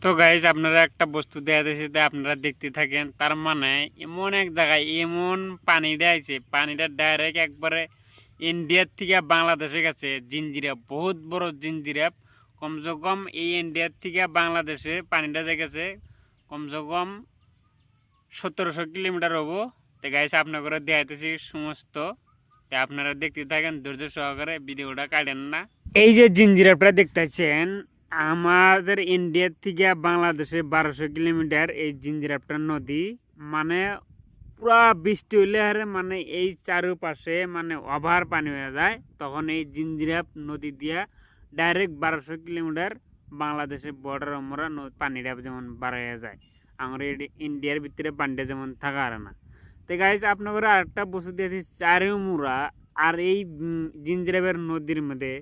তো গাইজ আপনারা একটা বস্তু দেখাতেছি, আপনারা দেখতে থাকেন। তার মানে এমন এক জায়গায় এমন পানিটা আইছে, পানিটা ডাইরেক্ট একবারে ইন্ডিয়ার থেকে বাংলাদেশে গেছে। জিঞ্জিরা বহুত বড় জিঞ্জিরা, কমসে কম এই ইন্ডিয়ার থেকে বাংলাদেশে পানিটা যে গেছে কমসে কম 1700 কিলোমিটার হবো। তো গাইজ আপনারা দেখাইতেছি সমস্ত, আপনারা দেখতে থাকেন ধৈর্য সহকারে, ভিডিওটা কাটেন না। এই যে জিঞ্জিরাটা দেখতেছেন, আমাদের ইন্ডিয়ার থেকে বাংলাদেশে 1200 কিলোমিটার এই জিঞ্জিরাপটা নদী। মানে পুরা বৃষ্টি হইলে হারে মানে এই চারপাশে মানে ওভার পানি হয়ে যায়, তখন এই জিঞ্জিরাপ নদী দিয়া ডাইরেক্ট 1200 কিলোমিটার বাংলাদেশের বর্ডার আমরা পানিটা যেমন বার হয়ে যায়। আমার ইন্ডিয়ার ভিতরে পানিটা যেমন থাকা আর না। তো গাইস আপনাদের আরেকটা বস্তু দিয়েছি, চারিমুরা আর এই জিঞ্জিরাপের নদীর মধ্যে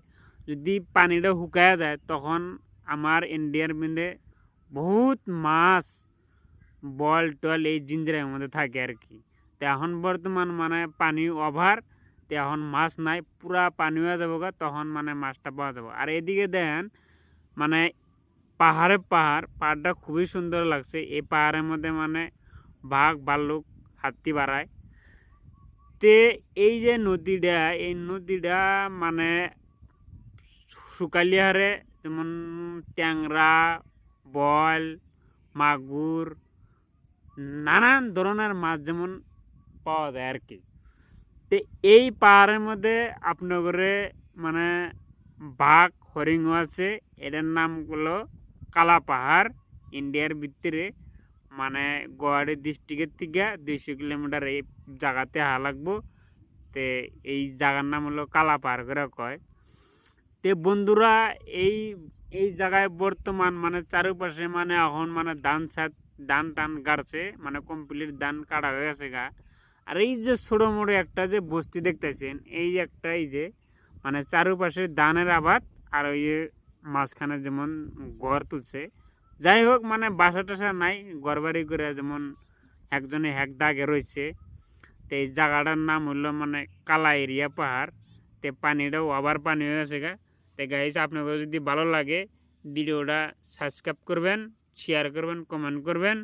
যদি পানিটা শুকায়া যায়, তখন আমার ইন্ডিয়ার মধ্যে বহুত মাছ বল টল এই জিঞ্জিরার মধ্যে থাকে আর কি। তো এখন বর্তমান মানে পানি ওভার, তো এখন মাছ নাই, পুরা পানি হয়ে যাবো গা, তখন মানে মাছটা পাওয়া যাবো। আর এদিকে দেখেন মানে পাহাড়টা খুবই সুন্দর লাগছে। এই পাহাড়ের মধ্যে মানে বাঘ ভাল্লুক হাতি বাড়ায়। তে এই যে নদীটা, এই নদীটা মানে শুকালি হারে যেমন ট্যাংরা, বল, মাগুর, নানান ধরনের মাছ যেমন পাওয়া যায় আর কি। তো এই পাহাড়ের মধ্যে আপনাদের মানে বাঘ হরিণও আছে। এটার নাম হলো কালা পাহাড়। ইন্ডিয়ার ভিতরে মানে গুয়াহাটি ডিস্ট্রিক্টের থেকে 200 কিলোমিটার এই জায়গাতে লাগবো। তে এই জায়গার নাম হলো কালা পাহাড় করে কয়। তে বন্ধুরা, এই এই জায়গায় বর্তমান মানে চারপাশে মানে এখন মানে ধান টান গাড়ছে, মানে কমপ্লিট ধান কাটা হয়ে গেছে গা। আর এই যে ছোটো মোটো একটা যে বস্তি দেখতেছেন, এই একটা এই যে মানে চারপাশে ধানের আবাদ, আর ওই মাঝখানে যেমন ঘর তুলছে। যাই হোক মানে বাসা টাসা নাই, ঘর বাড়ি করে যেমন একজনে এক দাগে রয়েছে। তো এই জায়গাটার নাম হলো মানে কালা এরিয়া পাহাড়। তে পানিটাও আবার পানি হয়ে গেছে গা। তো গাইস আপনাকে যদি ভালো লাগে ভিডিওটা সাবস্ক্রাইব করবেন, শেয়ার করবেন, কমেন্ট করবেন।